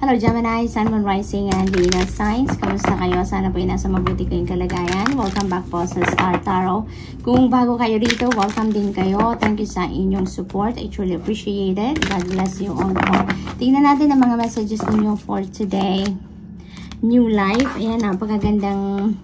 Hello Gemini, Sun, Moon, Rising, and Venus signs. Kamusta kayo? Sana po ay nasa mabuti kayong kalagayan. Welcome back po sa Star Tarot. Kung bago kayo dito, welcome din kayo. Thank you sa inyong support. I truly appreciate it. God bless you all po. Tingnan natin ang mga messages ninyo for today. New life. Ayan, napakagandang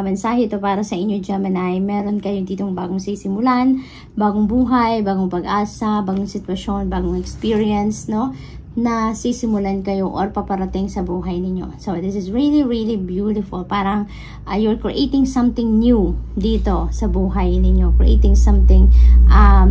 mensahe ito para sa inyo Gemini. Meron kayo ditong bagong sisimulan, bagong buhay, bagong pag-asa, bagong sitwasyon, bagong experience, no? Na sisimulan kayo or paparating sa buhay ninyo. So, this is really, really beautiful. Parang you're creating something new dito sa buhay ninyo. Creating something, a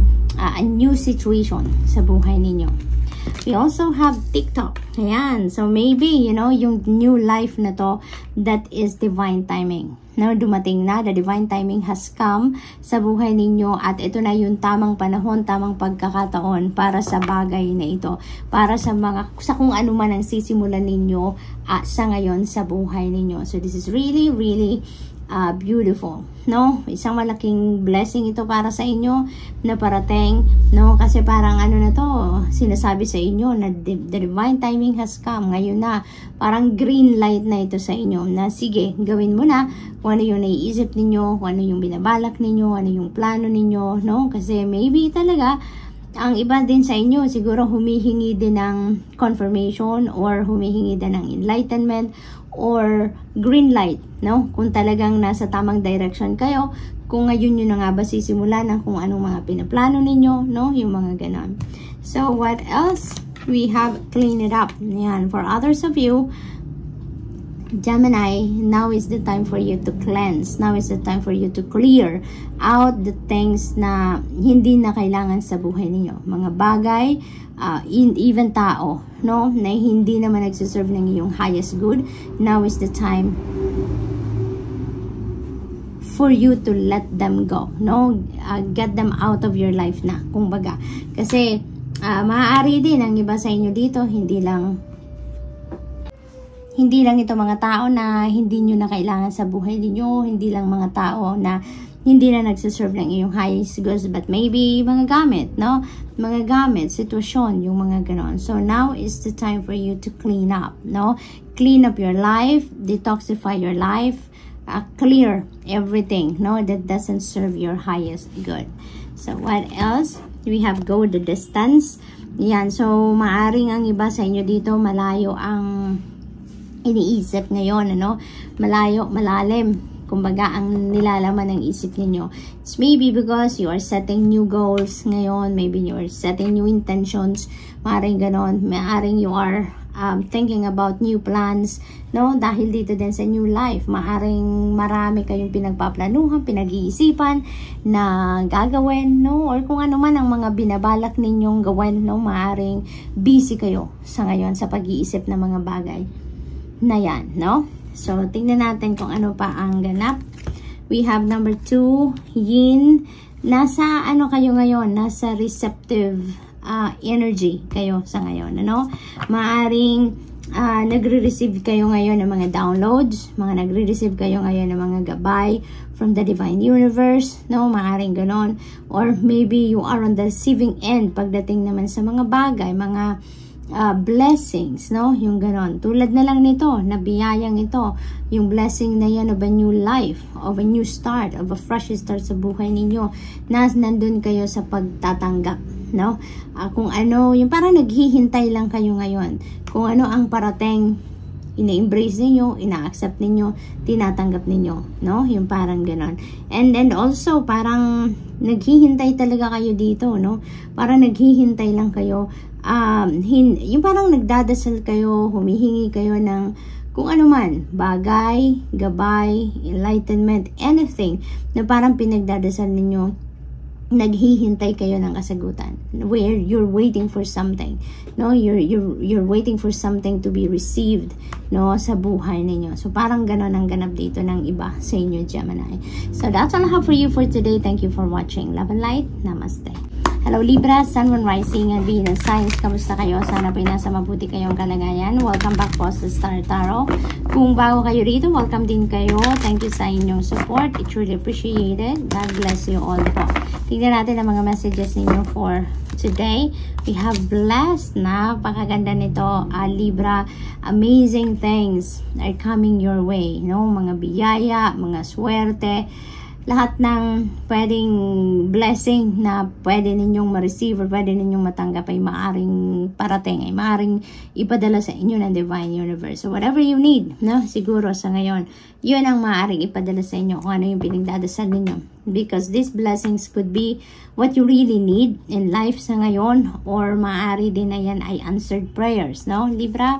new situation sa buhay ninyo. We also have TikTok. Ayan. So, maybe, you know, yung new life na to, that is divine timing. No, dumating na, the divine timing has come sa buhay ninyo at ito na yung tamang panahon, tamang pagkakataon para sa bagay na ito, para sa kung ano man ang sisimulan ninyo sa ngayon sa buhay ninyo. So this is really, really beautiful, no? Isang malaking blessing ito para sa inyo na parating, no? Kasi parang ano na to, sinasabi sa inyo na the divine timing has come. Ngayon na, parang green light na ito sa inyo na sige, gawin mo na kung ano yung naiisip ninyo, kung ano yung binabalak ninyo, ano yung plano ninyo, no? Kasi maybe talaga ang iba din sa inyo siguro humihingi din ng confirmation or humihingi din ng enlightenment or green light, no? Kung talagang nasa tamang direction kayo, kung ngayon yun na nga ba sisimulan ng kung anong mga pinaplano ninyo, no? Yung mga ganon. So, what else? We have clean it up. Yan. For others of you, Gemini, now is the time for you to cleanse. Now is the time for you to clear out the things na hindi na kailangan sa buhay ninyo. Mga bagay, even tao, no? Na hindi naman nagsiserve ng iyong highest good. Now is the time for you to let them go, no? Get them out of your life na, kumbaga. Kasi, maaari din ang iba sa inyo dito, hindi lang ito mga tao na hindi nyo na kailangan sa buhay ninyo, hindi lang mga tao na hindi na nagsiserve ng iyong highest goods, but maybe mga gamit, no? Mga gamit, sitwasyon, yung mga ganon. So now is the time for you to clean up, no? Clean up your life, detoxify your life, clear everything, no? That doesn't serve your highest good. So what else? We have go the distance. Yan, so maaring ang iba sa inyo dito, malayo ang iniisip ngayon, ano? Malayo, malalim. Kumbaga, ang nilalaman ng isip niyo. It's maybe because you are setting new goals ngayon. Maybe you are setting new intentions. Maaring ganon. Maaring you are thinking about new plans, no? Dahil dito din sa new life, maaring marami kayong pinagpaplanuhan, pinag-iisipan na gagawin, no? Or kung ano man ang mga binabalak ninyong gawin, no? Maaring busy kayo sa ngayon sa pag-iisip ng mga bagay na yan, no? So, tingnan natin kung ano pa ang ganap. We have number 2, yin. Nasa ano kayo ngayon? Nasa receptive energy kayo sa ngayon, ano? Maaring nagre-receive kayo ngayon ng mga downloads, nagre-receive kayo ngayon ng mga gabay from the divine universe, no? Maaring ganon. Or maybe you are on the receiving end pagdating naman sa mga bagay, mga blessings, no? Yung ganon. Tulad na lang nito, na biyayang ito, yung blessing na yan of a new life, of a new start, of a fresh start sa buhay ninyo, na nandun kayo sa pagtatanggap, no? Kung ano, yung parang naghihintay lang kayo ngayon, kung ano ang parating, ina-embrace ninyo, ina-accept ninyo, tinatanggap ninyo, no? Yung parang ganon. And then also, parang naghihintay talaga kayo dito, no? Parang naghihintay lang kayo, yung parang nagdadasal kayo, humihingi kayo ng kung ano man, bagay, gabay, enlightenment, anything na parang pinagdadasal ninyo, naghihintay kayo ng kasagutan, where you're waiting for something, no? You're waiting for something to be received, no, sa buhay ninyo. So parang ganon ang ganap dito ng iba sa inyo, Gemini. So that's all I have for you for today. Thank you for watching. Love and light. Namaste. Hello Libra, Sun, Moon, Rising, and Venus signs. Kamusta kayo? Sana po nasa mabuti kayong kalagayan. Welcome back po sa Star Tarot. Kung bago kayo rito, welcome din kayo. Thank you sa inyong support. It truly appreciated. God bless you all po. Tingnan natin ang mga messages ninyo for today. We have blessed. Napakaganda nito, Libra. Amazing things are coming your way, no? Mga biyaya, mga swerte, lahat ng pwedeng blessing na pwede ninyong ma-receive or pwede ninyong matanggap ay maaring parating, ay maaring ipadala sa inyo ng Divine Universe. So whatever you need, no? Siguro sa ngayon, yun ang maaring ipadala sa inyo kung ano yung pinagdadasal ninyo. Because these blessings could be what you really need in life sa ngayon, or maaari din na yan ay answered prayers, no? Libra,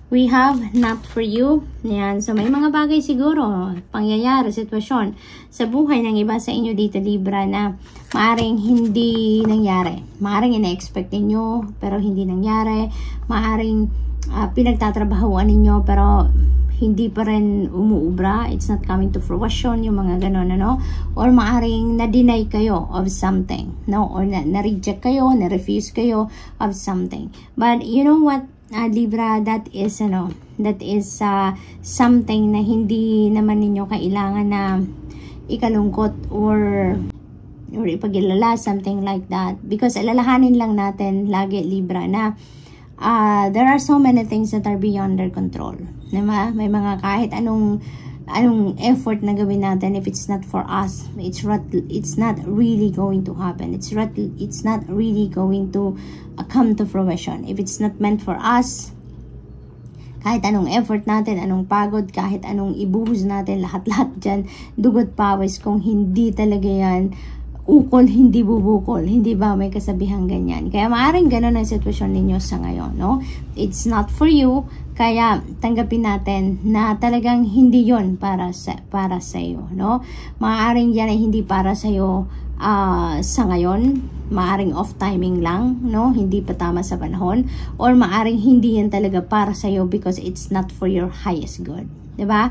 we have not for you. Yan. So, may mga bagay siguro, pangyayari, sitwasyon sa buhay ng iba sa inyo dito, Libra, na maaring hindi nangyari. Maaring ina-expect ninyo, pero hindi nangyari. Maaring pinagtatrabahuan ninyo, pero hindi pa rin umuubra. It's not coming to fruition, yung mga ganon, ano? Or maaring na-deny kayo of something, no? Or na-reject kayo, na-refuse kayo of something. But, you know what? Libra, that is something na hindi naman ninyo kailangan na ikalungkot or ipagilala, something like that, because alalahanin lang natin lagi, Libra, na there are so many things that are beyond their control, diba? May mga kahit anong effort na gawin natin, if it's not for us, it's not really going to happen. It's not really going to come to fruition. If it's not meant for us, kahit anong effort natin, anong pagod, kahit anong ibuhos natin, lahat-lahat dyan, dugot pawis, kung hindi talaga yan ukol, hindi bubukol. Hindi ba may kasabihang ganyan? Kaya maaaring ganun ang sitwasyon ninyo sa ngayon, no? It's not for you, kaya tanggapin natin na talagang hindi yon para sa iyo, no? Maaaring yan ay hindi para sa iyo sa ngayon, maaring off timing lang, no? Hindi pa tama sa panahon, or maaring hindi yan talaga para sa iyo because it's not for your highest good, 'di ba?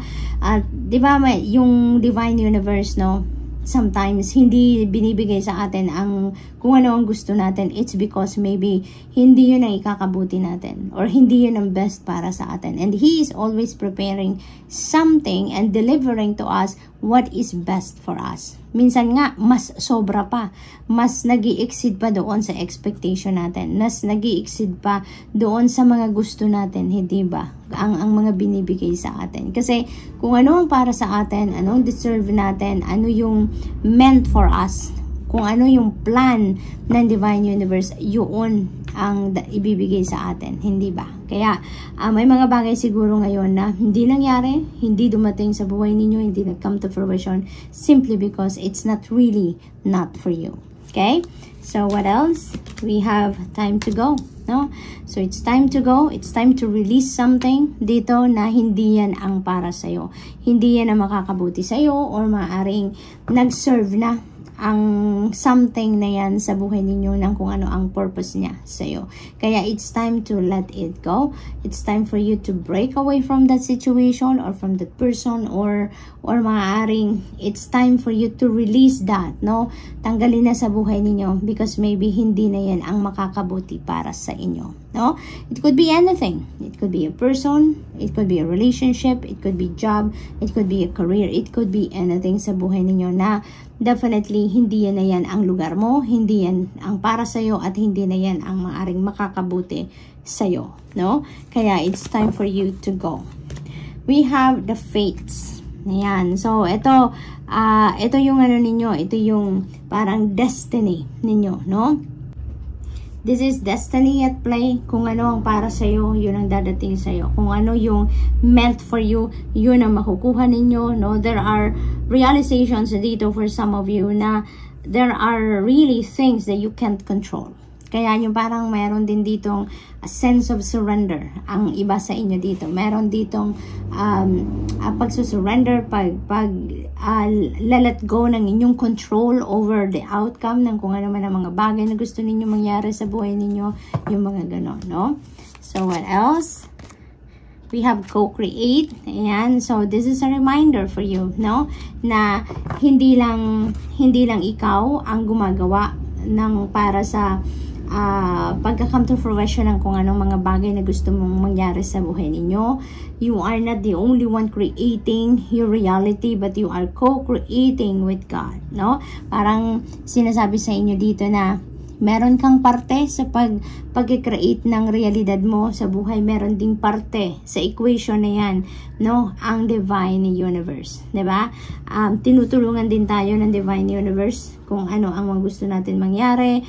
'Di ba yung Divine Universe, no? Sometimes hindi binibigay sa atin ang kung ano ang gusto natin. It's because maybe hindi yun ang ikakabuti natin, or hindi yun ang best para sa atin. And He is always preparing something and delivering to us what is best for us. Minsan nga, mas sobra pa. Mas nag-i-exceed pa doon sa expectation natin. Mas nag-i-exceed pa doon sa mga gusto natin, hindi ba? Ang mga binibigay sa atin. Kasi kung ano ang para sa atin, anong deserve natin, ano yung meant for us, kung ano yung plan ng Divine Universe, yun ang ibibigay sa atin, hindi ba? Kaya may mga bagay siguro ngayon na hindi nangyari, hindi dumating sa buhay ninyo, hindi nag-come to fruition, simply because it's not really not for you. Okay? So what else? We have time to go, no? So it's time to go, it's time to release something dito na hindi yan ang para sa'yo. Hindi yan ang makakabuti sa'yo, or maaaring nag-serve na ang something na yan sa buhay ninyo ng kung ano ang purpose niya sa'yo. Kaya it's time to let it go. It's time for you to break away from that situation or from that person, or maaaring it's time for you to release that, no? Tanggalin na sa buhay ninyo because maybe hindi na yan ang makakabuti para sa inyo, no? It could be anything. It could be a person, it could be a relationship, it could be job, it could be a career, it could be anything sa buhay ninyo na definitely hindi yan na yan ang lugar mo, hindi yan ang para sa'yo, at hindi na yan ang maaring makakabuti sa'yo, no? Kaya it's time for you to go. We have the fates. Ayan. So, ito yung ano ninyo, ito yung parang destiny ninyo, no? This is destiny at play. Kung ano ang para sa'yo, yun ang dadating sa'yo. Kung ano yung meant for you, yun ang makukuha ninyo, no? There are realizations dito for some of you na there are really things that you can't control. Kaya yung parang mayroon din ditong a sense of surrender ang iba sa inyo dito. Meron ditong pagsusurrender, let go ng inyong control over the outcome ng kung ano man ang mga bagay na gusto ninyo mangyari sa buhay ninyo, yung mga ganon, no? So what else? We have co-create. Ayan. So this is a reminder for you, no? Na hindi lang ikaw ang gumagawa ng para sa pagka-come to fruition ng kung anong mga bagay na gusto mong mangyari sa buhay ninyo. You are not the only one creating your reality, but you are co-creating with God, no? Parang sinasabi sa inyo dito na Meron kang parte sa pag-create ng realidad mo sa buhay. Meron ding parte sa equation na yan, no? Ang Divine Universe, diba? Tinutulungan din tayo ng Divine Universe kung ano ang mga gusto natin mangyari.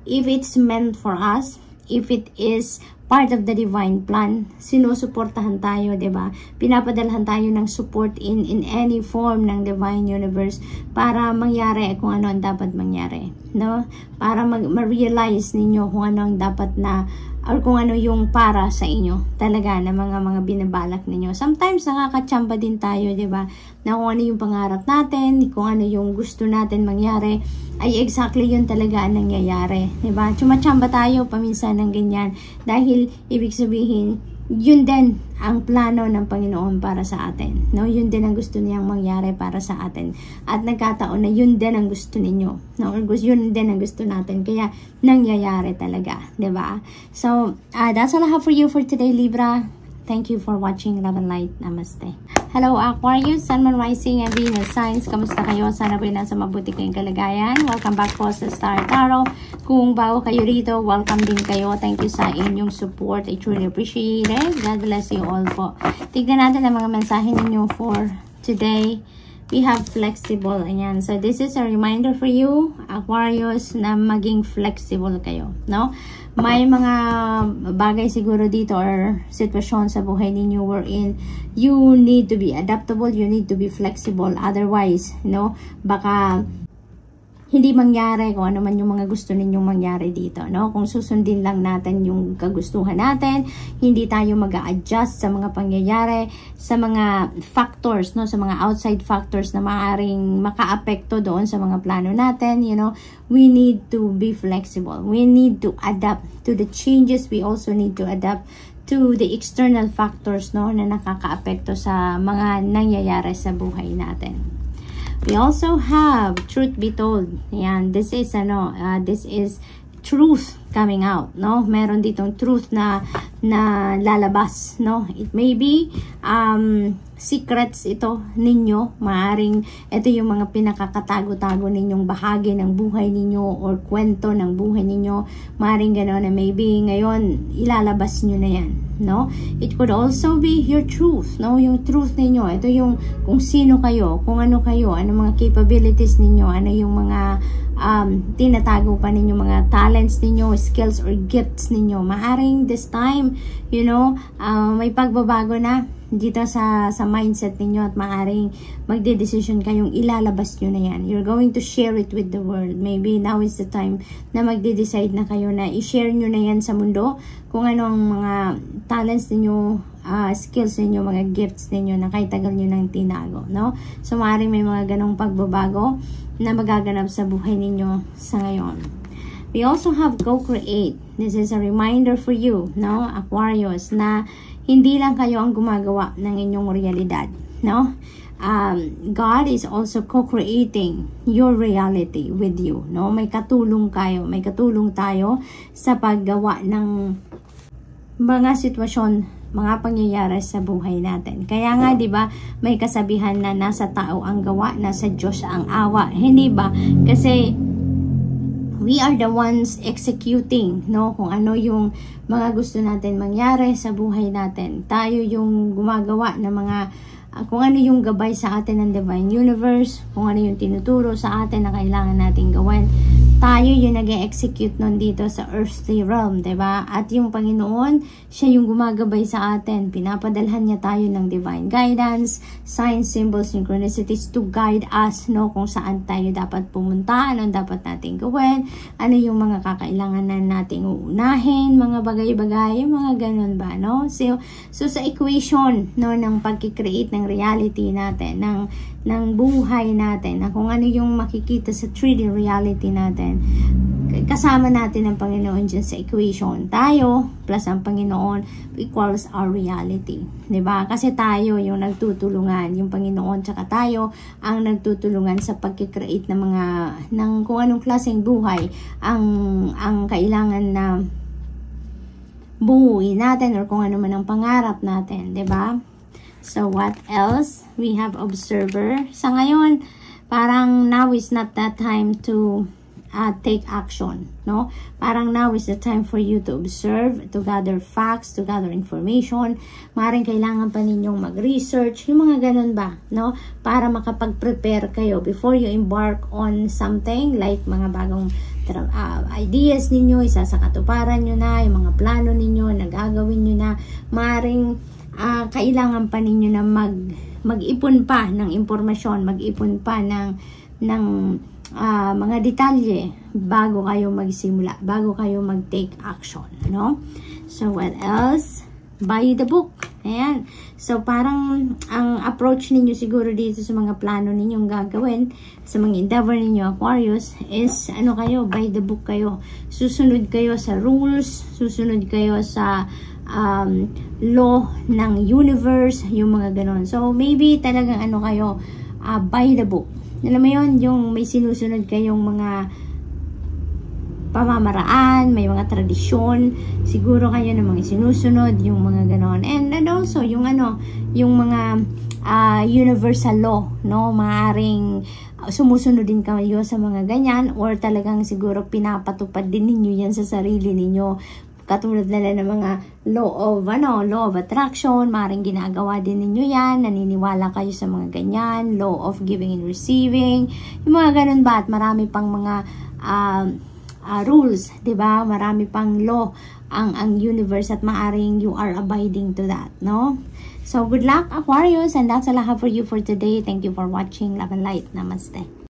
If it's meant for us, if it is part of the divine plan, sinusuportahan tayo, diba? Pinapadalhan tayo ng support in any form ng divine universe para mangyari kung ano ang dapat mangyari, no? Para ma-realize ninyo kung ano ang dapat na, or kung ano yung para sa inyo talaga na mga binabalak ninyo. Sometimes nakakachamba din tayo, diba? Na kung ano yung pangarap natin, kung ano yung gusto natin mangyari, ay exactly yun talaga ang nangyayari, diba? Chumachamba tayo paminsan ng ganyan dahil ibig sabihin yun din ang plano ng Panginoon para sa atin, no? Yun din ang gusto niyang mangyari para sa atin, at nagkataon na yun din ang gusto ninyo, no? Or yun din ang gusto natin, kaya nangyayari talaga, diba? So that's all I have for you for today, Libra. Thank you for watching. Love and light. Namaste. Hello, Aquarius, Sun, Moon, Rising, and Venus signs. Kamusta kayo? Sana po nasa mabuti kayong kalagayan. Welcome back po sa Star Tarot. Kung bago kayo rito, welcome din kayo. Thank you sa inyong support. I truly appreciate it. God bless you all po. Tignan natin ang mga mensahe ninyo for today. We have flexible. Ayan. So, this is a reminder for you, Aquarius, na maging flexible kayo, no? May mga bagay siguro dito or sitwasyon sa buhay ninyo wherein you need to be adaptable, you need to be flexible. Otherwise, no, baka hindi mangyari kung ano man yung mga gusto ninyong mangyari dito, no? Kung susundin lang natin yung kagustuhan natin, hindi tayo mag-a-adjust sa mga pangyayari, sa mga factors, no? Sa mga outside factors na maaaring maka-apekto doon sa mga plano natin, you know, we need to be flexible. We need to adapt to the changes. We also need to adapt to the external factors, no, na nakaka-apekto sa mga nangyayari sa buhay natin. We also have truth be told. Yan, this is truth coming out, no? Meron ditong truth na lalabas, no? It may be secrets ito ninyo, maaring ito yung mga pinakakatago-tago ninyong bahagi ng buhay ninyo or kwento ng buhay ninyo, maaring gano'n na maybe ngayon ilalabas nyo na yan, no? It could also be your truth, no? Yung truth ninyo, ito yung kung sino kayo, kung ano kayo, ano mga capabilities ninyo, ano yung mga tinatago pa ninyo, mga talents ninyo, skills or gifts ninyo. Maaring this time, you know, may pagbabago na dito sa mindset ninyo at maaring magde-decision kayong ilalabas nyo na yan. You're going to share it with the world. Maybe now is the time na magde-decide na kayo na i-share nyo na yan sa mundo kung ano ang mga talents ninyo, skills ninyo, mga gifts ninyo na kahit tagal nyo nang tinago, no? So maaring may mga ganong pagbabago na magaganap sa buhay ninyo sa ngayon. We also have co-create. This is a reminder for you, no, Aquarius, na hindi lang kayo ang gumagawa ng inyong realidad, no? God is also co-creating your reality with you, no? May katulong kayo, may katulong tayo sa paggawa ng mga sitwasyon, mga pangyayari sa buhay natin. Kaya nga, 'di ba, may kasabihan na nasa tao ang gawa, nasa Diyos ang awa. Hindi ba? Kasi we are the ones executing, no? Kung ano yung mga gusto natin mangyari sa buhay natin. Tayo yung gumagawa ng mga kung ano yung gabay sa atin ng Divine Universe, kung ano yung tinuturo sa atin na kailangan nating gawin. Tayo yung nag-execute nun dito sa earthly realm, diba? At yung Panginoon, siya yung gumagabay sa atin. Pinapadalhan niya tayo ng divine guidance, signs, symbols, synchronicities to guide us, no? Kung saan tayo dapat pumunta, anong dapat nating gawin, ano yung mga kakailangan na nating uunahin, mga bagay-bagay, mga ganun ba, no? So sa equation, no, ng pagkikreate ng reality natin, ng buhay natin, na kung ano yung makikita sa 3D reality natin, kasama natin ang Panginoon dyan sa equation. Tayo plus ang Panginoon equals our reality, diba? Kasi tayo yung nagtutulungan, yung Panginoon tsaka tayo ang nagtutulungan sa pagkikreate ng mga, ng kung anong klaseng buhay ang kailangan na buuin natin or kung ano man ang pangarap natin, diba? So, what else? We have observer. Sa ngayon, parang now is not that time to take action, no? Parang now is the time for you to observe, to gather facts, to gather information. Maaaring kailangan pa ninyong mag-research, yung mga ganun ba, no? Para makapag-prepare kayo before you embark on something like mga bagong ideas ninyo, isa sa katuparan nyo na, yung mga plano ninyo, nagagawin nyo na. Maaaring kailangan pa ninyo na mag-ipon pa ng impormasyon, mag-ipon pa ng mga detalye bago kayo magsimula, bago kayo mag-take action, no? So, what else? Buy the book. Ayan. So, parang ang approach ninyo siguro dito sa mga plano ninyong gagawin, sa mga endeavor ninyo, Aquarius, is buy the book kayo. Susunod kayo sa rules, susunod kayo sa law ng universe, yung mga ganon. So, maybe talagang buy the book. Alam mo yun, yung may sinusunod kayong mga pamamaraan, may mga tradisyon, siguro kayo na mga sinusunod, yung mga ganon. And also, yung mga universal law, no? Maaring sumusunod din kayo sa mga ganyan, or talagang siguro pinapatupad din ninyo yan sa sarili ninyo. Katulad nila ng mga law of attraction, maaaring ginagawa din ninyo yan, naniniwala kayo sa mga ganyan, law of giving and receiving, yung mga ganun ba, at marami pang mga rules, 'di ba? Marami pang law ang universe, at maaring you are abiding to that, no? So, good luck, Aquarius, and that's all I have for you for today. Thank you for watching. Love and light. Namaste.